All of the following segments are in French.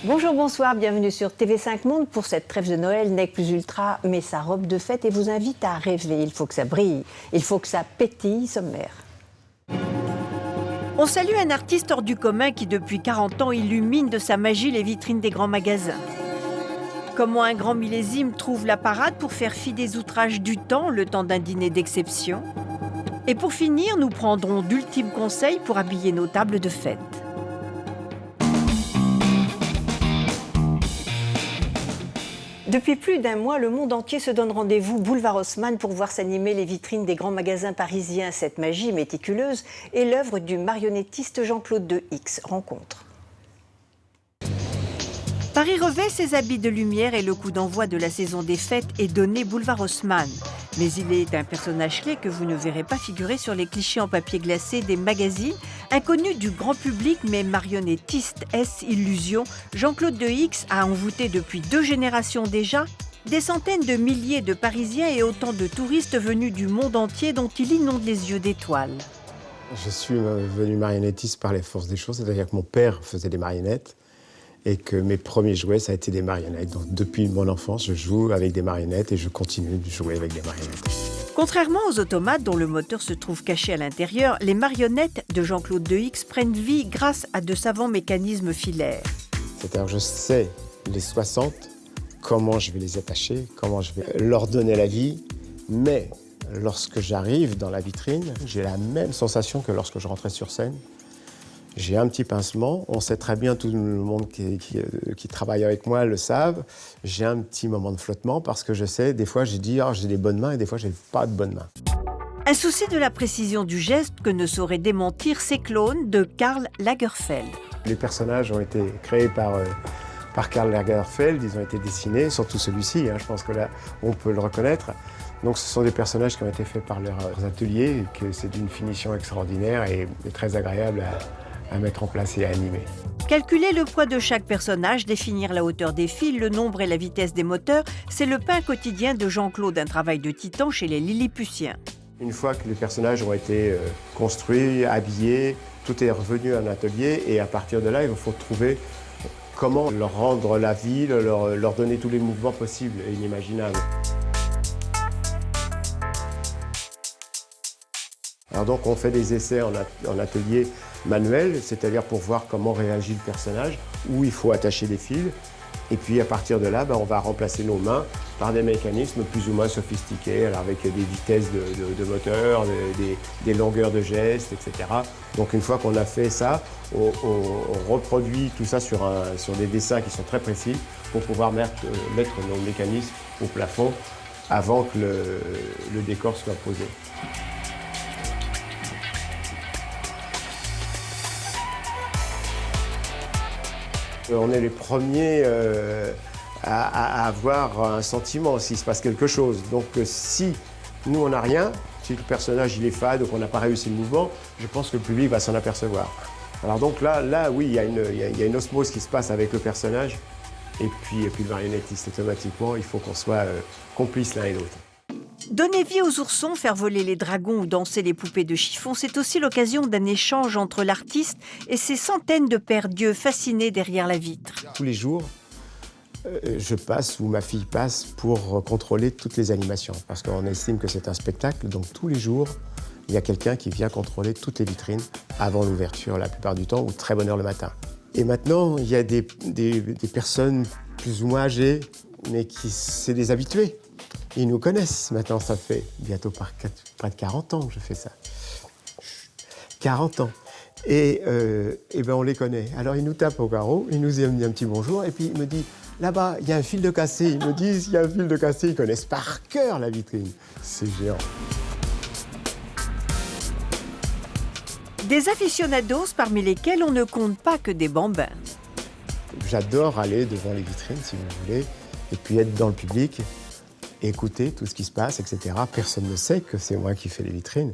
Bonjour, bonsoir, bienvenue sur TV5 Monde. Pour cette trêve de Noël, Nec Plus Ultra met sa robe de fête et vous invite à rêver. Il faut que ça brille, il faut que ça pétille, sommaire. On salue un artiste hors du commun qui, depuis 40 ans, illumine de sa magie les vitrines des grands magasins. Comment un grand millésime trouve la parade pour faire fi des outrages du temps, le temps d'un dîner d'exception. Et pour finir, nous prendrons d'ultimes conseils pour habiller nos tables de fête. Depuis plus d'un mois, le monde entier se donne rendez-vous boulevard Haussmann pour voir s'animer les vitrines des grands magasins parisiens. Cette magie méticuleuse est l'œuvre du marionnettiste Jean-Claude Deux-X. Rencontre. Paris revêt ses habits de lumière et le coup d'envoi de la saison des fêtes est donné boulevard Haussmann. Mais il est un personnage clé que vous ne verrez pas figurer sur les clichés en papier glacé des magazines. Inconnu du grand public mais marionnettiste, est-ce illusion? Jean-Claude Deux-X a envoûté depuis 2 générations déjà des centaines de milliers de Parisiens et autant de touristes venus du monde entier dont il inonde les yeux d'étoiles. Je suis devenu marionnettiste par les forces des choses, c'est-à-dire que mon père faisait des marionnettes. Et que mes premiers jouets, ça a été des marionnettes. Donc, depuis mon enfance, je joue avec des marionnettes et je continue de jouer avec des marionnettes. Contrairement aux automates dont le moteur se trouve caché à l'intérieur, les marionnettes de Jean-Claude Deux-X prennent vie grâce à de savants mécanismes filaires. C'est-à-dire, je sais, les 60, comment je vais les attacher, comment je vais leur donner la vie, mais lorsque j'arrive dans la vitrine, j'ai la même sensation que lorsque je rentrais sur scène. J'ai un petit pincement, on sait très bien, tout le monde qui travaille avec moi le savent, j'ai un petit moment de flottement parce que je sais, des fois j'ai dit j'ai des bonnes mains et des fois j'ai pas de bonnes mains. Un souci de la précision du geste que ne saurait démentir ces clones de Karl Lagerfeld. Les personnages ont été créés par Karl Lagerfeld, ils ont été dessinés, surtout celui-ci, je pense que là on peut le reconnaître. Donc ce sont des personnages qui ont été faits par leurs ateliers et que c'est d'une finition extraordinaire et très agréable à mettre en place et à animer. Calculer le poids de chaque personnage, définir la hauteur des fils, le nombre et la vitesse des moteurs, c'est le pain quotidien de Jean-Claude, un travail de titan chez les Lilliputiens. Une fois que les personnages ont été construits, habillés, tout est revenu en atelier et à partir de là, il faut trouver comment leur rendre la vie, leur donner tous les mouvements possibles et inimaginables. Alors donc on fait des essais en atelier manuel, c'est-à-dire pour voir comment réagit le personnage, où il faut attacher des fils. Et puis à partir de là, on va remplacer nos mains par des mécanismes plus ou moins sophistiqués, alors avec des vitesses de moteur, des longueurs de gestes, etc. Donc une fois qu'on a fait ça, on reproduit tout ça sur des dessins qui sont très précis pour pouvoir mettre nos mécanismes au plafond avant que le décor soit posé. On est les premiers à avoir un sentiment s'il se passe quelque chose. Donc si nous on n'a rien, si le personnage il est fade ou qu'on n'a pas réussi le mouvement, je pense que le public va s'en apercevoir. Alors donc là oui, il y a une osmose qui se passe avec le personnage et puis le marionnettiste. Automatiquement, il faut qu'on soit complices l'un et l'autre. Donner vie aux oursons, faire voler les dragons ou danser les poupées de chiffon, c'est aussi l'occasion d'un échange entre l'artiste et ces centaines de pères dieux fascinés derrière la vitre. Tous les jours, je passe ou ma fille passe pour contrôler toutes les animations parce qu'on estime que c'est un spectacle, donc tous les jours, il y a quelqu'un qui vient contrôler toutes les vitrines avant l'ouverture la plupart du temps ou très bonne heure le matin. Et maintenant, il y a des personnes plus ou moins âgées, mais c'est des habitués. Ils nous connaissent. Maintenant, ça fait bientôt près de 40 ans que je fais ça. 40 ans. Et on les connaît. Alors, ils nous tapent au carreau, ils nous disent un petit bonjour, et puis ils me disent, là-bas, il y a un fil de cassé. Ils me disent, il y a un fil de cassé. Ils connaissent par cœur la vitrine. C'est géant. Des aficionados parmi lesquels on ne compte pas que des bambins. J'adore aller devant les vitrines, si vous voulez, et puis être dans le public, écouter tout ce qui se passe, etc. Personne ne sait que c'est moi qui fais les vitrines.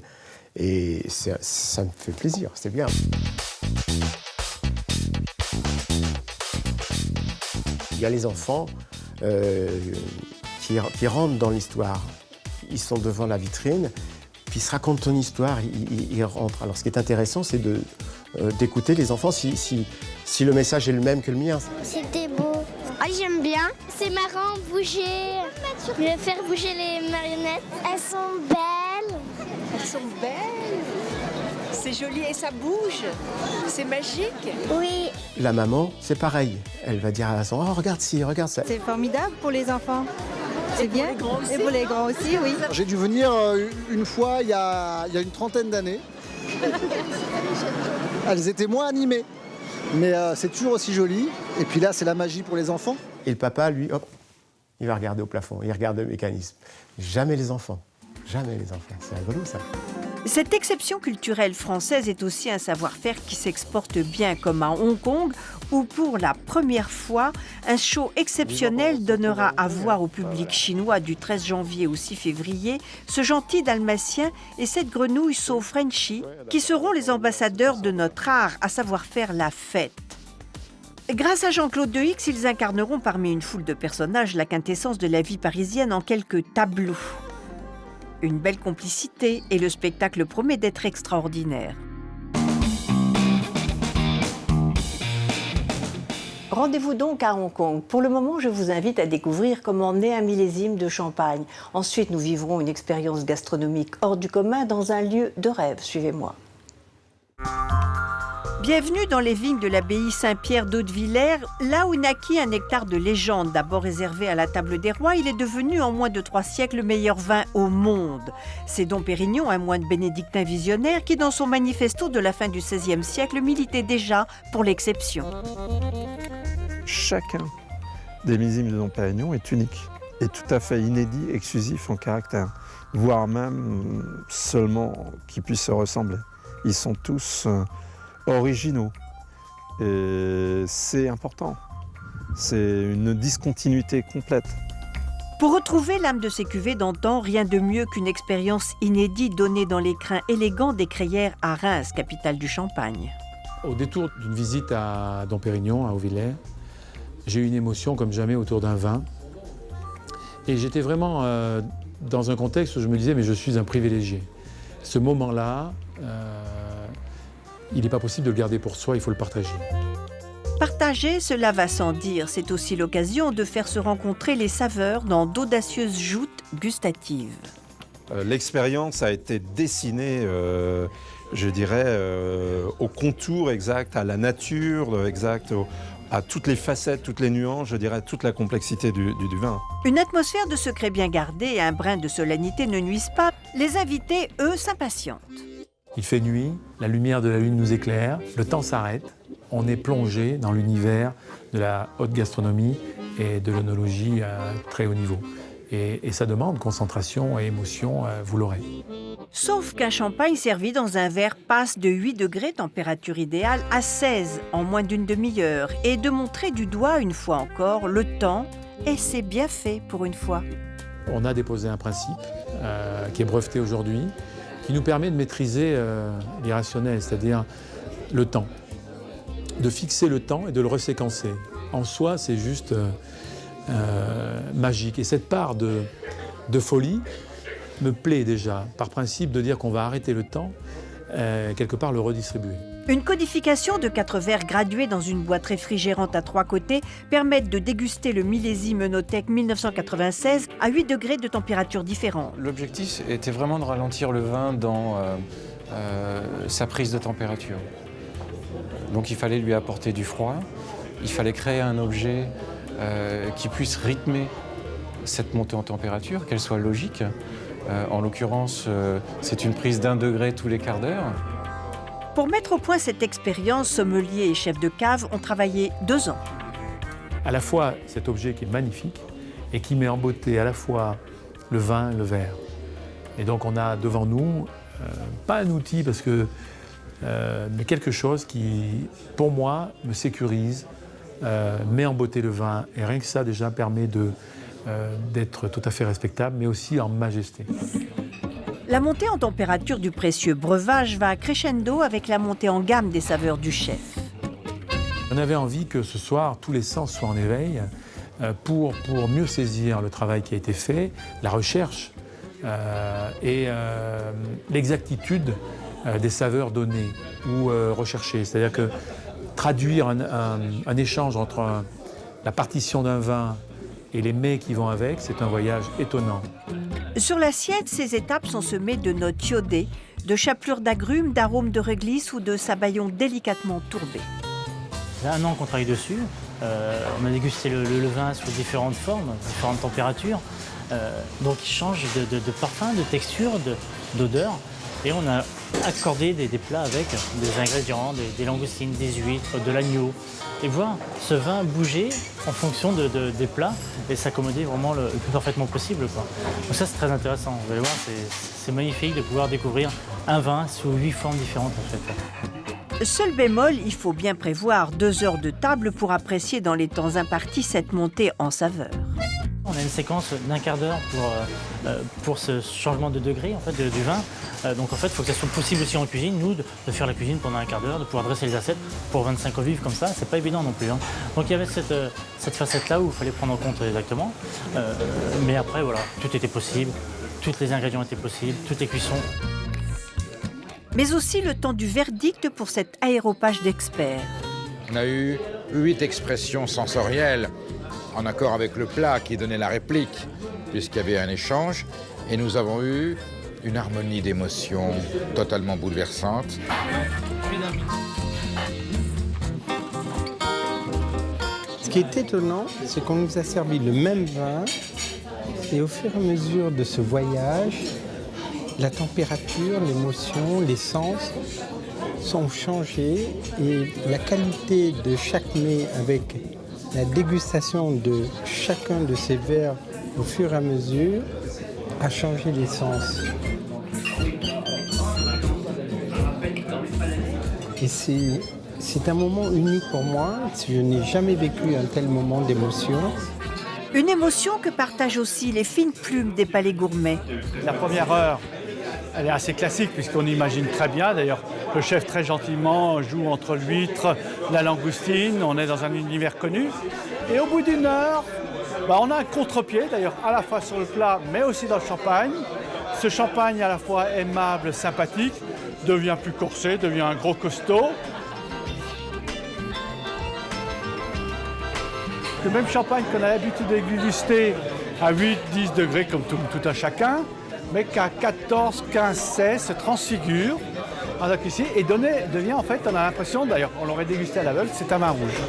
Et ça me fait plaisir, c'est bien. Il y a les enfants qui rentrent dans l'histoire. Ils sont devant la vitrine, puis ils se racontent ton histoire, ils rentrent. Alors ce qui est intéressant, c'est d'écouter les enfants si le message est le même que le mien. C'était beau. Ah, j'aime bien. C'est marrant, bouger. Je vais faire bouger les marionnettes. Elles sont belles. Elles sont belles. C'est joli et ça bouge. C'est magique. Oui. La maman, c'est pareil. Elle va dire à la son, oh regarde ci, regarde ça. C'est formidable pour les enfants. C'est bien. Et pour les grands aussi, oui. J'ai dû venir une fois il y a une trentaine d'années. Elles étaient moins animées. Mais c'est toujours aussi joli. Et puis là, c'est la magie pour les enfants. Et le papa, lui, hop, il va regarder au plafond, il regarde le mécanisme. Jamais les enfants. Jamais les enfants. C'est rigolo, ça. Cette exception culturelle française est aussi un savoir-faire qui s'exporte bien, comme à Hong Kong, où pour la première fois, un show exceptionnel donnera à voir au public chinois du 13 janvier au 6 février ce gentil dalmatien et cette grenouille sauve Frenchie, qui seront les ambassadeurs de notre art, à savoir faire la fête. Grâce à Jean-Claude Dehix, ils incarneront parmi une foule de personnages la quintessence de la vie parisienne en quelques tableaux. Une belle complicité et le spectacle promet d'être extraordinaire. Rendez-vous donc à Hong Kong. Pour le moment, je vous invite à découvrir comment naît un millésime de champagne. Ensuite, nous vivrons une expérience gastronomique hors du commun dans un lieu de rêve. Suivez-moi. Bienvenue dans les vignes de l'abbaye Saint-Pierre d'Hautevillers, là où naquit un hectare de légende. D'abord réservé à la table des rois, il est devenu en moins de 3 siècles le meilleur vin au monde. C'est Dom Pérignon, un moine bénédictin visionnaire, qui dans son manifesto de la fin du XVIe siècle militait déjà pour l'exception. Chacun des millésimes de Dom Pérignon est unique et tout à fait inédit, exclusif en caractère, voire même seulement qui puissent se ressembler. Ils sont tous originaux. Et c'est important. C'est une discontinuité complète. Pour retrouver l'âme de ces cuvées d'antan, rien de mieux qu'une expérience inédite donnée dans les crins élégants des Crayères à Reims, capitale du Champagne. Au détour d'une visite à Dom Pérignon, à Hautevillers, j'ai eu une émotion comme jamais autour d'un vin. Et j'étais vraiment dans un contexte où je me disais, mais je suis un privilégié. Ce moment-là, il n'est pas possible de le garder pour soi, il faut le partager. Partager, cela va sans dire. C'est aussi l'occasion de faire se rencontrer les saveurs dans d'audacieuses joutes gustatives. L'expérience a été dessinée, je dirais, au contour exact, à la nature exacte, à toutes les facettes, toutes les nuances, je dirais, toute la complexité du vin. Une atmosphère de secret bien gardée et un brin de solennité ne nuisent pas. Les invités, eux, s'impatientent. Il fait nuit, la lumière de la lune nous éclaire, le temps s'arrête. On est plongé dans l'univers de la haute gastronomie et de l'œnologie à très haut niveau. Et ça demande concentration et émotion, vous l'aurez. Sauf qu'un champagne servi dans un verre passe de 8 degrés, température idéale, à 16 en moins d'une demi-heure. Et de montrer du doigt, une fois encore, le temps, et c'est bien fait pour une fois. On a déposé un principe qui est breveté aujourd'hui, qui nous permet de maîtriser l'irrationnel, c'est-à-dire le temps. De fixer le temps et de le reséquencer. En soi, c'est juste magique. Et cette part de folie me plaît déjà, par principe, de dire qu'on va arrêter le temps, quelque part le redistribuer. Une codification de 4 verres gradués dans une boîte réfrigérante à 3 côtés permettent de déguster le millésime Œnotech 1996 à 8 degrés de température différente. L'objectif était vraiment de ralentir le vin dans sa prise de température. Donc il fallait lui apporter du froid, il fallait créer un objet qui puisse rythmer cette montée en température, qu'elle soit logique. En l'occurrence, c'est une prise d'1 degré tous les quarts d'heure. Pour mettre au point cette expérience, sommelier et chef de cave ont travaillé 2 ans. À la fois cet objet qui est magnifique et qui met en beauté à la fois le vin et le verre. Et donc on a devant nous, pas un outil parce que, mais quelque chose qui, pour moi, me sécurise, met en beauté le vin. Et rien que ça déjà permet d'être tout à fait respectable, mais aussi en majesté. La montée en température du précieux breuvage va crescendo avec la montée en gamme des saveurs du chef. On avait envie que ce soir, tous les sens soient en éveil pour mieux saisir le travail qui a été fait, la recherche et l'exactitude des saveurs données ou recherchées. C'est-à-dire que traduire un échange entre la partition d'un vin et les mets qui vont avec, c'est un voyage étonnant. Sur l'assiette, ces étapes sont semées de notes iodées, de chapelures d'agrumes, d'arômes de réglisse ou de sabayons délicatement tourbés. Il y a 1 an qu'on travaille dessus. On a dégusté le vin sous différentes formes, différentes températures. Donc il change de parfum, de texture, d'odeur. Et on a accordé des plats avec des ingrédients, des langoustines, des huîtres, de l'agneau. Et voir ce vin bouger en fonction des plats et s'accommoder vraiment le plus parfaitement possible, quoi. Donc ça, c'est très intéressant. Vous allez voir, c'est magnifique de pouvoir découvrir un vin sous 8 formes différentes, en fait. Seul bémol, il faut bien prévoir 2 heures de table pour apprécier dans les temps impartis cette montée en saveur. On a une séquence d'1/4 d'heure pour ce changement de degré en fait, du vin. Donc en fait, il faut que ça soit possible aussi en cuisine, nous, de faire la cuisine pendant 1/4 d'heure, de pouvoir dresser les assiettes pour 25 convives comme ça. C'est pas évident non plus. Hein. Donc il y avait cette facette-là où il fallait prendre en compte exactement. Mais après, voilà, tout était possible, tous les ingrédients étaient possibles, toutes les cuissons. Mais aussi le temps du verdict pour cet aéropage d'experts. On a eu 8 expressions sensorielles en accord avec le plat qui donnait la réplique, puisqu'il y avait un échange. Et nous avons eu une harmonie d'émotions totalement bouleversante. Ce qui est étonnant, c'est qu'on nous a servi le même vin et au fur et à mesure de ce voyage, la température, l'émotion, les sens sont changés et la qualité de chaque mets avec la dégustation de chacun de ces verres au fur et à mesure a changé les sens. Et c'est un moment unique pour moi. Je n'ai jamais vécu un tel moment d'émotion. Une émotion que partagent aussi les fines plumes des palais gourmets. La première heure, elle est assez classique puisqu'on imagine très bien. D'ailleurs, le chef très gentiment joue entre l'huître, la langoustine. On est dans un univers connu. Et au bout d'une heure, on a un contre-pied, d'ailleurs, à la fois sur le plat, mais aussi dans le champagne. Ce champagne, à la fois aimable, sympathique, devient plus corsé, devient un gros costaud. Le même champagne qu'on a l'habitude de déguster à 8-10 degrés, comme tout un chacun, mais qu'à 14, 15, 16 se transfigure ici et devient en fait, on a l'impression, d'ailleurs on l'aurait dégusté à l'aveugle, c'est un vin rouge.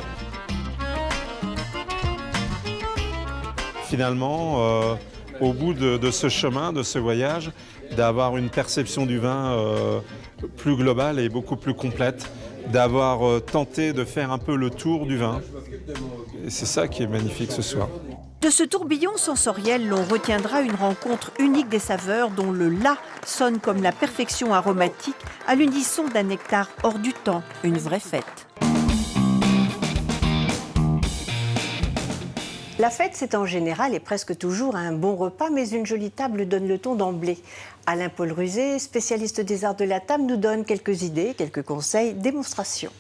Finalement, au bout de ce chemin, de ce voyage, d'avoir une perception du vin plus globale et beaucoup plus complète, d'avoir tenté de faire un peu le tour du vin. Et c'est ça qui est magnifique ce soir. De ce tourbillon sensoriel, l'on retiendra une rencontre unique des saveurs dont le « la » sonne comme la perfection aromatique à l'unisson d'un nectar hors du temps, une vraie fête. La fête, c'est en général et presque toujours un bon repas, mais une jolie table donne le ton d'emblée. Alain-Paul Ruzé, spécialiste des arts de la table, nous donne quelques idées, quelques conseils, démonstrations.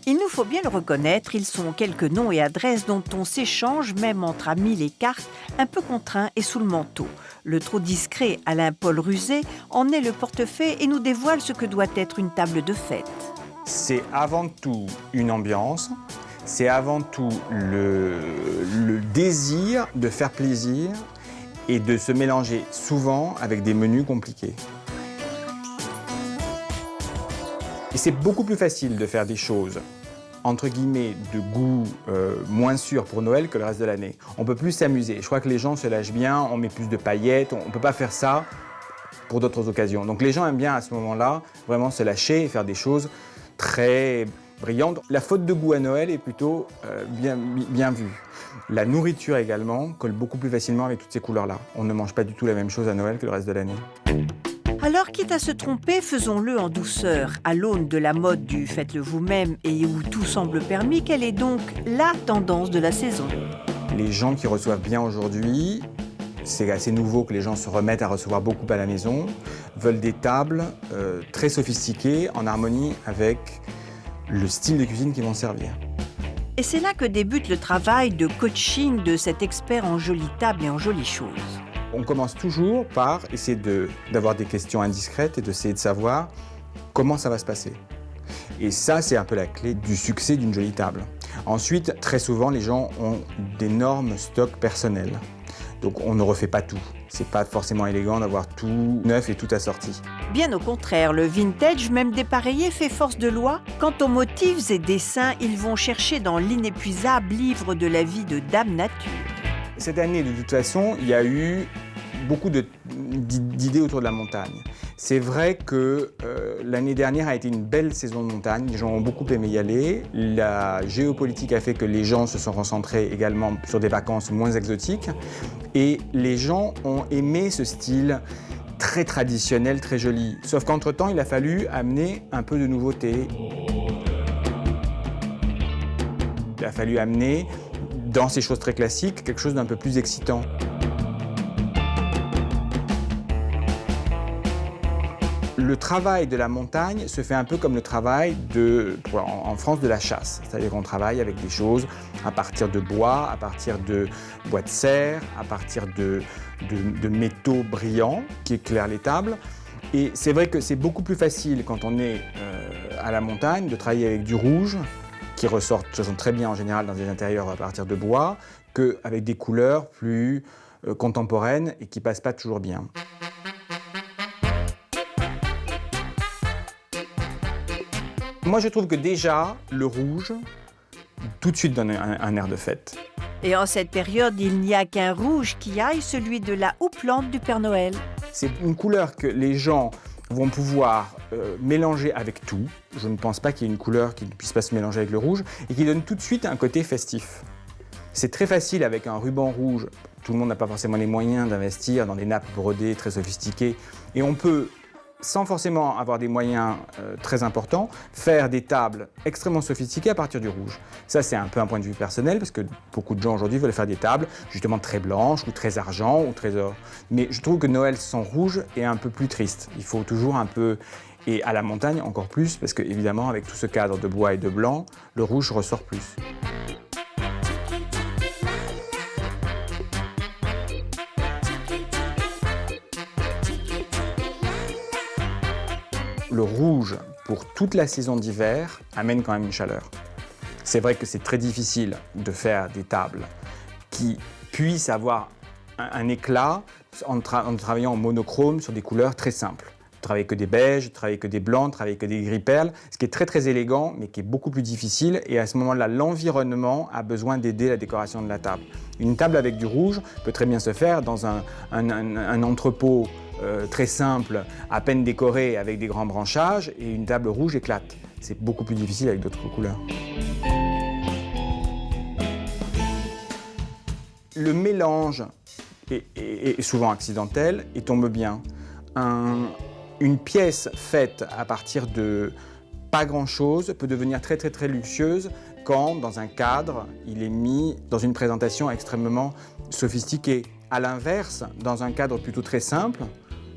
Il nous faut bien le reconnaître, ils sont quelques noms et adresses dont on s'échange, même entre amis, les cartes, un peu contraints et sous le manteau. Le trop discret Alain-Paul Ruzé en est le portefeuille et nous dévoile ce que doit être une table de fête. C'est avant tout une ambiance, c'est avant tout le désir de faire plaisir et de se mélanger souvent avec des menus compliqués. Et c'est beaucoup plus facile de faire des choses, entre guillemets, de goût moins sûr pour Noël que le reste de l'année. On peut plus s'amuser. Je crois que les gens se lâchent bien, on met plus de paillettes, on ne peut pas faire ça pour d'autres occasions. Donc les gens aiment bien à ce moment-là vraiment se lâcher et faire des choses très brillantes. La faute de goût à Noël est plutôt bien vue. La nourriture également colle beaucoup plus facilement avec toutes ces couleurs-là. On ne mange pas du tout la même chose à Noël que le reste de l'année. Alors, quitte à se tromper, faisons-le en douceur. À l'aune de la mode du « faites-le vous-même » et où tout semble permis, quelle est donc la tendance de la saison? Les gens qui reçoivent bien aujourd'hui, c'est assez nouveau que les gens se remettent à recevoir beaucoup à la maison, veulent des tables très sophistiquées, en harmonie avec le style de cuisine qu'ils vont servir. Et c'est là que débute le travail de coaching de cet expert en jolies tables et en jolies choses. On commence toujours par essayer d'avoir des questions indiscrètes et d'essayer de savoir comment ça va se passer. Et ça, c'est un peu la clé du succès d'une jolie table. Ensuite, très souvent, les gens ont d'énormes stocks personnels. Donc on ne refait pas tout. C'est pas forcément élégant d'avoir tout neuf et tout assorti. Bien au contraire, le vintage, même dépareillé, fait force de loi. Quant aux motifs et dessins, ils vont chercher dans l'inépuisable livre de la vie de Dame Nature. Cette année, de toute façon, il y a eu beaucoup d'idées autour de la montagne. C'est vrai que l'année dernière a été une belle saison de montagne. Les gens ont beaucoup aimé y aller. La géopolitique a fait que les gens se sont concentrés également sur des vacances moins exotiques. Et les gens ont aimé ce style très traditionnel, très joli. Sauf qu'entre-temps, il a fallu amener un peu de nouveauté. Il a fallu amener, dans ces choses très classiques, quelque chose d'un peu plus excitant. Le travail de la montagne se fait un peu comme le travail en France de la chasse. C'est-à-dire qu'on travaille avec des choses à partir de bois, à partir de bois de serre, à partir de métaux brillants qui éclairent les tables. Et c'est vrai que c'est beaucoup plus facile quand on est à la montagne de travailler avec du rouge, qui ressort de façon très bien en général dans des intérieurs à partir de bois, qu'avec des couleurs plus contemporaines et qui ne passent pas toujours bien. Moi, je trouve que déjà, le rouge, tout de suite donne un air de fête. Et en cette période, il n'y a qu'un rouge qui aille, celui de la houppelande du Père Noël. C'est une couleur que les gens vont pouvoir mélanger avec tout. Je ne pense pas qu'il y ait une couleur qui ne puisse pas se mélanger avec le rouge et qui donne tout de suite un côté festif. C'est très facile avec un ruban rouge. Tout le monde n'a pas forcément les moyens d'investir dans des nappes brodées très sophistiquées. Et on peut, sans forcément avoir des moyens très importants, faire des tables extrêmement sophistiquées à partir du rouge. Ça, c'est un peu un point de vue personnel, parce que beaucoup de gens aujourd'hui veulent faire des tables justement très blanches, ou très argent, ou très or. Mais je trouve que Noël sans rouge est un peu plus triste. Il faut toujours un peu, et à la montagne encore plus, parce que évidemment, avec tout ce cadre de bois et de blanc, le rouge ressort plus. Le rouge, pour toute la saison d'hiver, amène quand même une chaleur. C'est vrai que c'est très difficile de faire des tables qui puissent avoir un éclat en travaillant en monochrome sur des couleurs très simples. Travailler que des beiges, travailler que des blancs, travailler que des gris perles, ce qui est très très élégant, mais qui est beaucoup plus difficile. Et à ce moment-là, l'environnement a besoin d'aider la décoration de la table. Une table avec du rouge peut très bien se faire dans un entrepôt très simple, à peine décoré avec des grands branchages, et une table rouge éclate. C'est beaucoup plus difficile avec d'autres couleurs. Le mélange est souvent accidentel et tombe bien. Une pièce faite à partir de pas grand-chose peut devenir très très très luxueuse quand, dans un cadre, il est mis dans une présentation extrêmement sophistiquée. À l'inverse, dans un cadre plutôt très simple,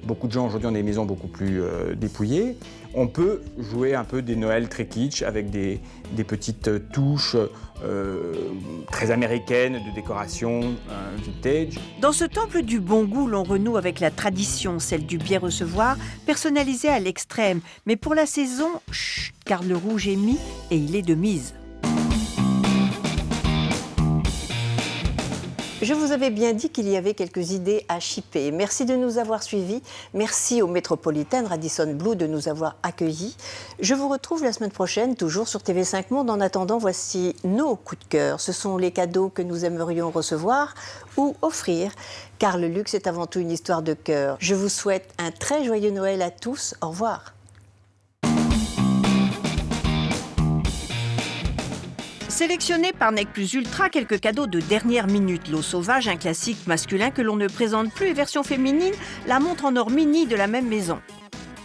beaucoup de gens aujourd'hui ont des maisons beaucoup plus dépouillées, on peut jouer un peu des Noëls très kitsch avec des petites touches très américaines de décoration vintage. Dans ce temple du bon goût, l'on renoue avec la tradition, celle du bien recevoir, personnalisée à l'extrême. Mais pour la saison, chut, car le rouge est mis et il est de mise. Je vous avais bien dit qu'il y avait quelques idées à shipper. Merci de nous avoir suivis. Merci au Metropolitan Radisson Blu de nous avoir accueillis. Je vous retrouve la semaine prochaine, toujours sur TV5 Monde. En attendant, voici nos coups de cœur. Ce sont les cadeaux que nous aimerions recevoir ou offrir, car le luxe est avant tout une histoire de cœur. Je vous souhaite un très joyeux Noël à tous. Au revoir. Sélectionné par Nec Plus Ultra, quelques cadeaux de dernière minute. L'eau sauvage, un classique masculin que l'on ne présente plus, et version féminine, la montre en or mini de la même maison.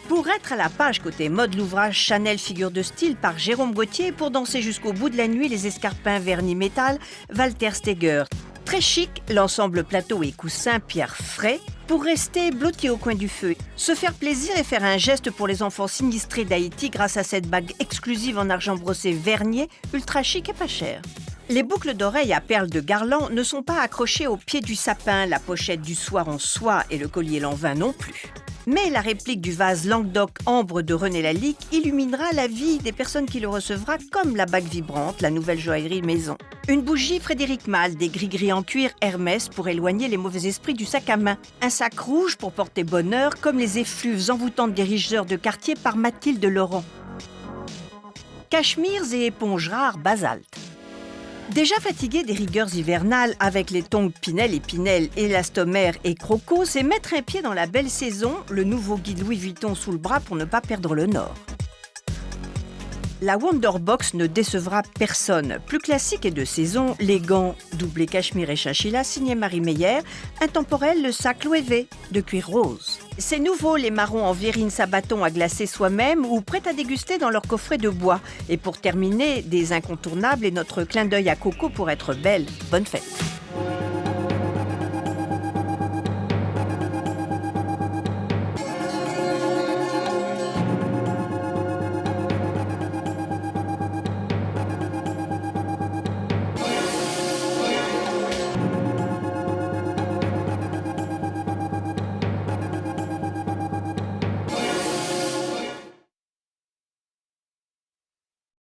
Pour être à la page côté mode, l'ouvrage Chanel figure de style par Jérôme Gauthier. Pour danser jusqu'au bout de la nuit, les escarpins vernis métal, Walter Steger. Très chic, l'ensemble plateau et coussin pierre frais pour rester blotti au coin du feu. Se faire plaisir et faire un geste pour les enfants sinistrés d'Haïti grâce à cette bague exclusive en argent brossé Vernier, ultra chic et pas cher. Les boucles d'oreilles à perles de Garland ne sont pas accrochées au pied du sapin, la pochette du soir en soie et le collier Lanvin non plus. Mais la réplique du vase Languedoc Ambre de René Lalique illuminera la vie des personnes qui le recevra comme la bague vibrante, la nouvelle joaillerie maison. Une bougie Frédéric Malle, des gris-gris en cuir Hermès pour éloigner les mauvais esprits du sac à main. Un sac rouge pour porter bonheur comme les effluves envoûtantes des riches de quartier par Mathilde Laurent. Cachemires et éponges rares basalte. Déjà fatigué des rigueurs hivernales avec les tongs Pinel et Pinel, élastomère et Croco, c'est mettre un pied dans la belle saison, le nouveau guide Louis Vuitton sous le bras pour ne pas perdre le nord. La Wonderbox ne décevra personne. Plus classique et de saison, les gants doublés cachemire et chinchilla signés Marie Meyer, intemporel le sac Loewe de cuir rose. C'est nouveau les marrons en Vérine Sabaton à glacer soi-même ou prêts à déguster dans leur coffret de bois. Et pour terminer, des incontournables et notre clin d'œil à Coco pour être belle. Bonne fête.